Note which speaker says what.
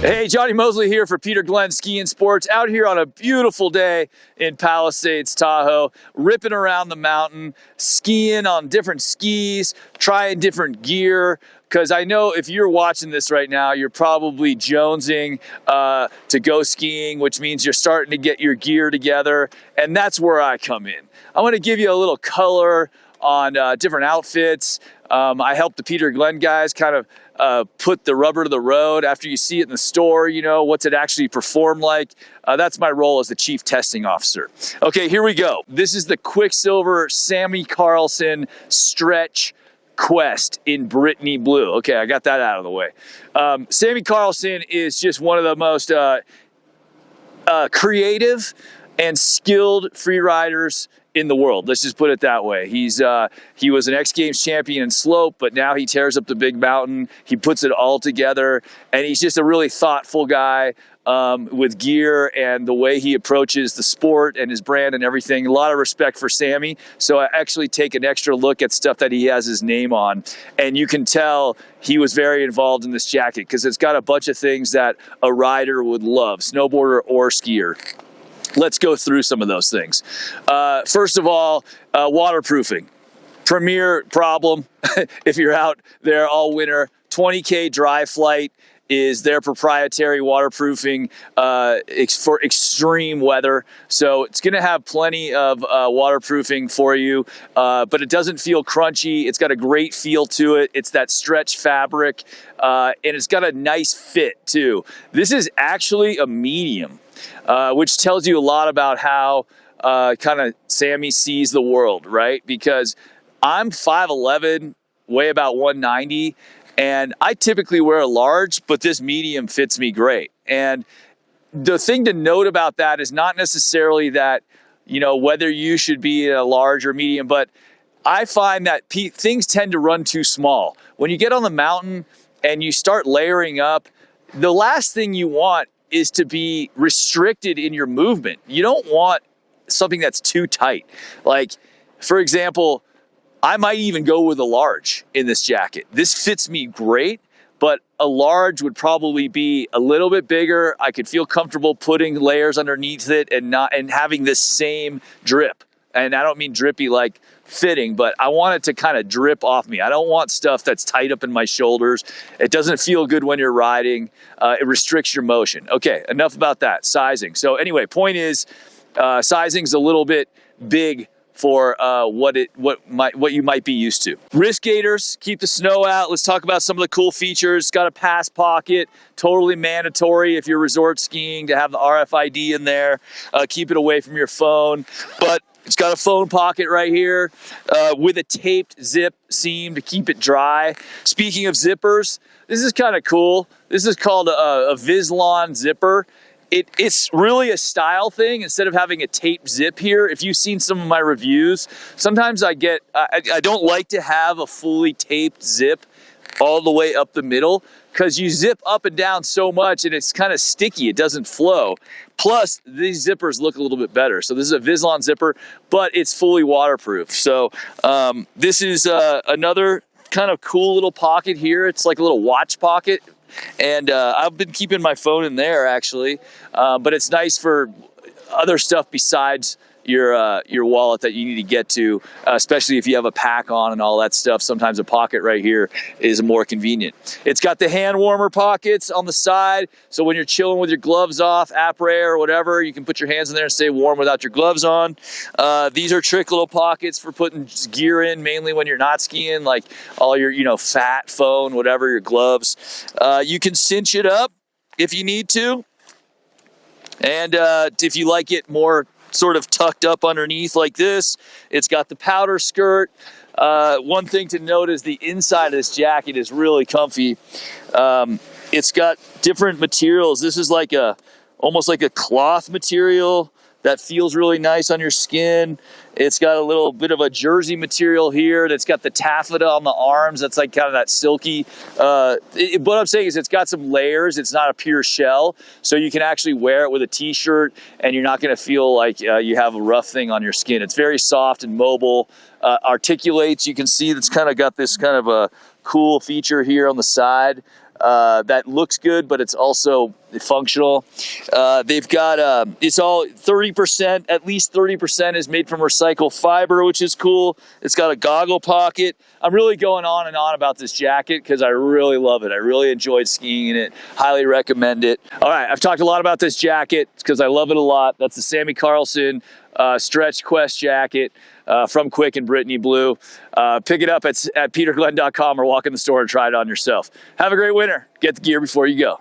Speaker 1: Hey, Johnny Mosley here for Peter Glenn Ski and Sports, out here on a beautiful day in Palisades, Tahoe, ripping around the mountain, skiing on different skis, trying different gear, because I know if you're watching this right now, you're probably jonesing to go skiing, which means you're starting to get your gear together, and that's where I come in. I want to give you a little color on different outfits. I help the Peter Glenn guys kind of put the rubber to the road. After you see it in the store, you know, what's it actually perform like? That's my role as the chief testing officer. Okay, here we go. This is the Quiksilver Carlson Stretch Quest in Brittany Blue. Okay, I got that out of the way. Sammy Carlson is just one of the most creative and skilled free riders in the world. Let's just put it that way. He was an X Games champion in slope, but now he tears up the big mountain. He puts it all together, and he's just a really thoughtful guy with gear and the way he approaches the sport and his brand and everything. A lot of respect for Sammy. So I actually take an extra look at stuff that he has his name on, and you can tell he was very involved in this jacket because it's got a bunch of things that a rider would love, snowboarder or skier. Let's go through some of those things. First of all, waterproofing. Premier problem if you're out there all winter. 20K Dry Flight is their proprietary waterproofing for extreme weather. So it's going to have plenty of waterproofing for you, but it doesn't feel crunchy. It's got a great feel to it. It's that stretch fabric, and it's got a nice fit too. This is actually a medium, which tells you a lot about how kind of Sammy sees the world, right? Because I'm 5'11", weigh about 190, and I typically wear a large, but this medium fits me great. And the thing to note about that is not necessarily that, you know, whether you should be a large or medium, but I find that things tend to run too small. When you get on the mountain and you start layering up, the last thing you want is to be restricted in your movement. You don't want something that's too tight. Like, for example, I might even go with a large in this jacket. This fits me great, but a large would probably be a little bit bigger. I could feel comfortable putting layers underneath it and having this same drip. And I don't mean drippy like fitting, but I want it to kind of drip off me. I don't want stuff that's tight up in my shoulders. It doesn't feel good when you're riding. It restricts your motion. Okay, enough about that. Sizing. So anyway, point is, sizing's a little bit big for what you might be used to. Wrist gaiters, keep the snow out. Let's talk about some of the cool features. It's got a pass pocket, totally mandatory if you're resort skiing to have the RFID in there. Keep it away from your phone, but it's got a phone pocket right here with a taped zip seam to keep it dry. Speaking of zippers, this is kind of cool. This is called a Vislon zipper. It's really a style thing. Instead of having a taped zip here, if you've seen some of my reviews, sometimes I don't like to have a fully taped zip all the way up the middle because you zip up and down so much and it's kind of sticky. It doesn't flow. Plus, these zippers look a little bit better. So this is a Vislon zipper, but it's fully waterproof. So this is another kind of cool little pocket here. It's like a little watch pocket. And I've been keeping my phone in there actually, but it's nice for other stuff besides your wallet that you need to get to, especially if you have a pack on and all that stuff. Sometimes a pocket right here is more convenient. It's got the hand warmer pockets on the side, so when you're chilling with your gloves off, après or whatever, you can put your hands in there and stay warm without your gloves on. These are trick little pockets for putting gear in, mainly when you're not skiing, like all your, fat, phone, whatever, your gloves. You can cinch it up if you need to, and if you like it more sort of tucked up underneath like this. It's got the powder skirt. One thing to note is the inside of this jacket is really comfy. It's got different materials. This is like almost like a cloth material that feels really nice on your skin. It's got a little bit of a jersey material here that's got the taffeta on the arms. That's like kind of that silky. What I'm saying is it's got some layers. It's not a pure shell. So you can actually wear it with a t-shirt and you're not gonna feel like you have a rough thing on your skin. It's very soft and mobile, articulates. You can see it's kind of got this kind of a cool feature here on the side. that looks good, but it's also functional. They've got, it's all 30%, at least 30% is made from recycled fiber, which is cool. It's got a goggle pocket. I'm really going on and on about this jacket because I really love it. I really enjoyed skiing in it. Highly recommend it. All right, I've talked a lot about this jacket because I love it a lot. That's the Sammy Carlson Stretch Quest jacket from Quik and Brittany Blue. Pick it up at peterglenn.com or walk in the store and try it on yourself. Have a great winter. Get the gear before you go.